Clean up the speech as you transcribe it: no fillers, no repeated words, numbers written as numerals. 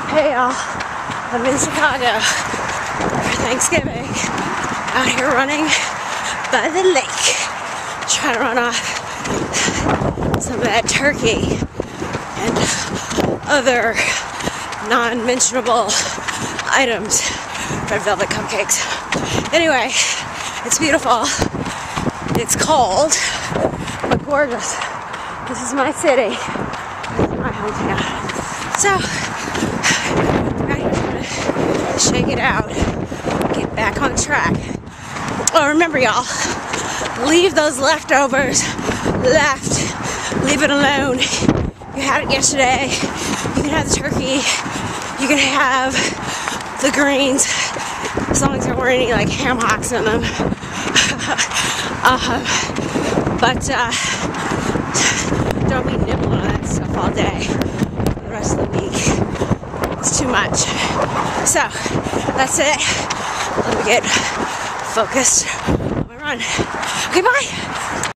Hey y'all, I'm in Chicago for Thanksgiving, out here running by the lake, trying to run off some of that turkey and other non-mentionable items. Red velvet cupcakes. Anyway, it's beautiful, it's cold, but gorgeous. This is my city, this is my hometown. So, right here, I'm gonna shake it out, get back on track. Oh, remember y'all, leave those leftovers left, leave it alone. You had it yesterday, you can have the turkey, you can have the greens, as long as there weren't any like ham hocks in them. But don't be nibbling on that stuff all day. The rest of the week, it's too much. So that's it. Let me get focused on my run. Okay, bye.